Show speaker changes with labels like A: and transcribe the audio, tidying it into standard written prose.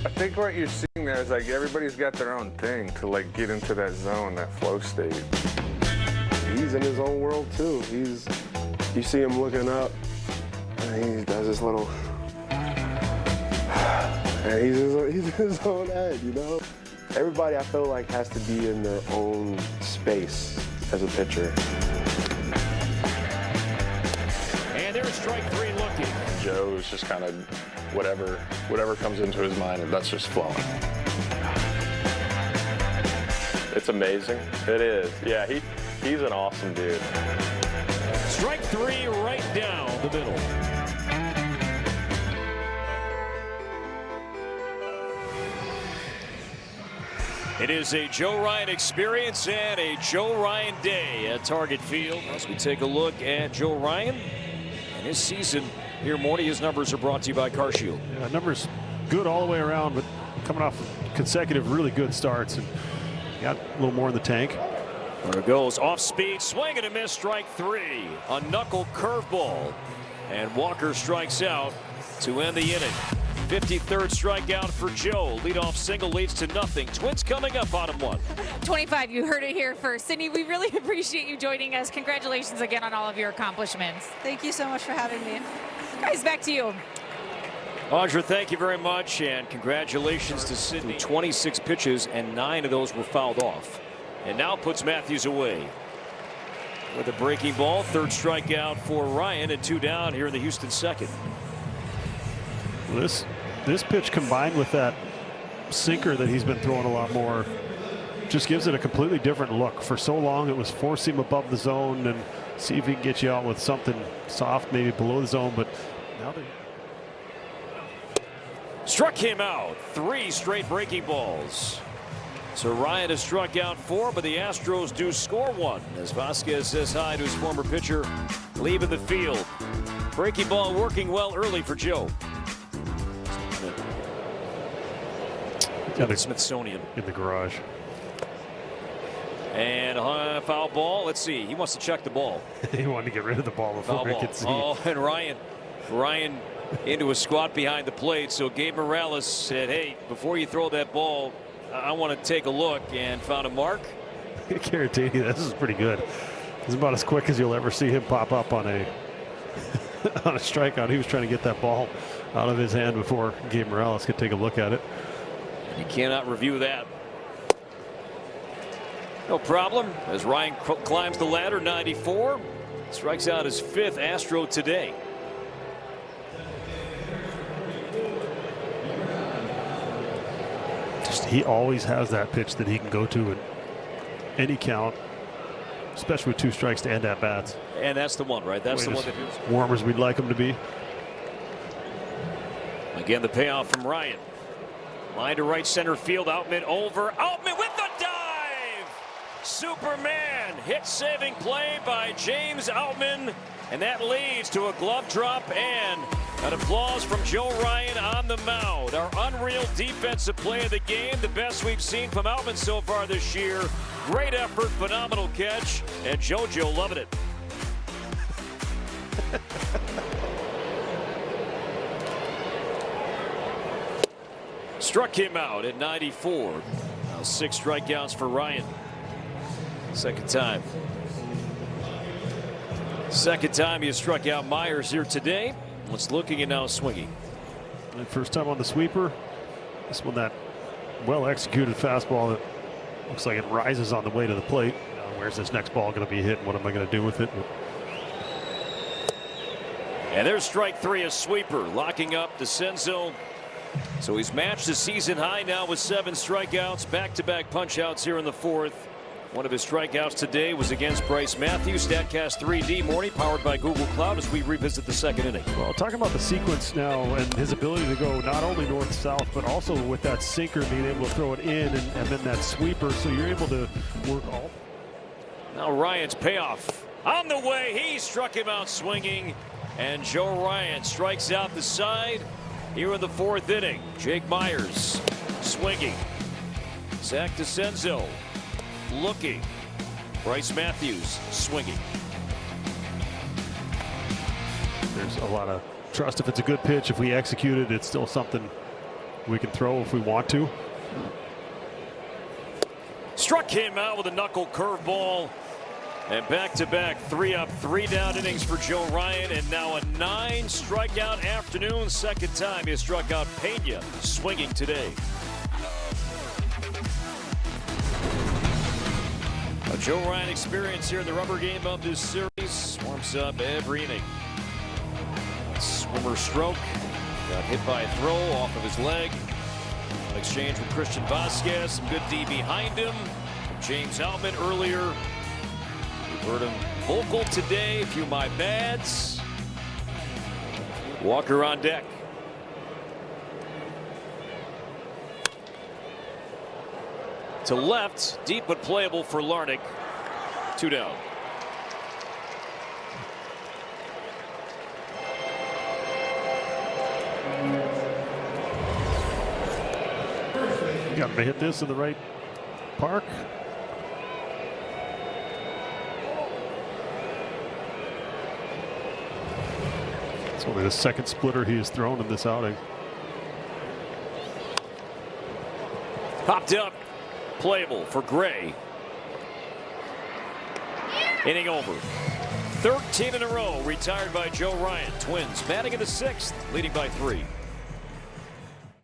A: I think what you're seeing there is like everybody's got their own thing to like get into that zone, that flow state.
B: He's in his own world too. You see him looking up, and he does this little, and he's in his own head, you know? Everybody I feel like has to be in their own space as a pitcher.
C: And there's strike three looking.
D: Joe is just kind of whatever comes into his mind, and that's just flowing. It's amazing. It is. Yeah, he's an awesome dude.
C: Strike three right down the middle. It is a Joe Ryan experience and a Joe Ryan day at Target Field. As we take a look at Joe Ryan and his season here, Morty, his numbers are brought to you by CarShield.
E: Yeah, numbers good all the way around, but coming off consecutive really good starts and got a little more in the tank.
C: There it goes, off speed, swing and a miss, strike three. A knuckle curveball, and Walker strikes out to end the inning. 53rd strikeout for Joe. Leadoff single leads to nothing. Twins coming up, bottom one.
F: 25, you heard it here first. Sydney, we really appreciate you joining us. Congratulations again on all of your accomplishments.
G: Thank you so much for having me.
F: Guys, back to you.
C: Audra, thank you very much, and congratulations to Sydney. 26 pitches, and 9 of those were fouled off. And now puts Matthews away. With a breaking ball, 3rd strikeout for Ryan, and 2 down here in the Houston second.
E: This pitch combined with that sinker that he's been throwing a lot more just gives it a completely different look. For so long it was force him above the zone and see if he can get you out with something soft maybe below the zone, but now they
C: struck him out. 3 straight breaking balls. So Ryan has struck out 4, but the Astros do score 1 as Vasquez says hi to his former pitcher leaving the field. Breaking ball working well early for Joe. The Smithsonian
E: in the garage.
C: And a foul ball. Let's see. He wants to check the ball.
E: He wanted to get rid of the ball before he could see.
C: Oh, and Ryan into a squat behind the plate. So Gabe Morales said, hey, before you throw that ball, I want to take a look, and found a mark.
E: I guarantee you this is pretty good. It's about as quick as you'll ever see him pop up on a on a strikeout. He was trying to get that ball out of his hand before Gabe Morales could take a look at it.
C: You cannot review that. No problem as Ryan climbs the ladder. 94 strikes out his 5th Astro today.
E: He always has that pitch that he can go to in any count, especially with 2 strikes to end at bats.
C: And that's the one, right? That's the one that is
E: warm as we'd like him to be.
C: Again, the payoff from Ryan. Line to right center field. Outman over. Outman with the dive. Superman hit saving play by James Outman. And that leads to a glove drop and an applause from Joe Ryan on the mound. Our unreal defensive play of the game. The best we've seen from Outman so far this year. Great effort, phenomenal catch, and JoJo loving it. Struck him out at 94. Now 6 strikeouts for Ryan. Second time he has struck out Myers here today. What's looking and now swinging.
E: And first time on the sweeper. This one, that well executed fastball that looks like it rises on the way to the plate. Now, where's this next ball going to be hit? What am I going to do with it?
C: And there's strike 3, a sweeper, locking up DeCenzo. So he's matched the season high now with 7 strikeouts, back-to-back punch-outs here in the 4th. One of his strikeouts today was against Bryce Matthews. StatCast 3D morning powered by Google Cloud as we revisit the second inning.
E: Well, talking about the sequence now and his ability to go not only north-south, but also with that sinker being able to throw it in and then that sweeper. So you're able to work all.
C: Now Ryan's payoff on the way. He struck him out swinging. And Joe Ryan strikes out the side here in the 4th inning. Jake Myers swinging. Zach DeCenzo looking. Bryce Matthews swinging.
E: There's a lot of trust if it's a good pitch, if we execute it, it's still something we can throw if we want to.
C: Struck him out with a knuckle curveball. And back-to-back 3-up, 3-down innings for Joe Ryan, and now a 9-strikeout afternoon. Second time he struck out Pena, swinging today. A Joe Ryan experience here in the rubber game of this series. Warms up every inning. Swimmer stroke. Got hit by a throw off of his leg. An exchange with Christian Vasquez. Some good D behind him. James Outman earlier. We've heard him vocal today. A few my bads. Walker on deck. To left, deep but playable for Larnach. 2 down.
E: You got to hit this in the right park. It's only the second splitter he has thrown in this outing.
C: Popped up. Playable for Gray. Inning over. 13 in a row retired by Joe Ryan. Twins batting in the 6th, leading by 3.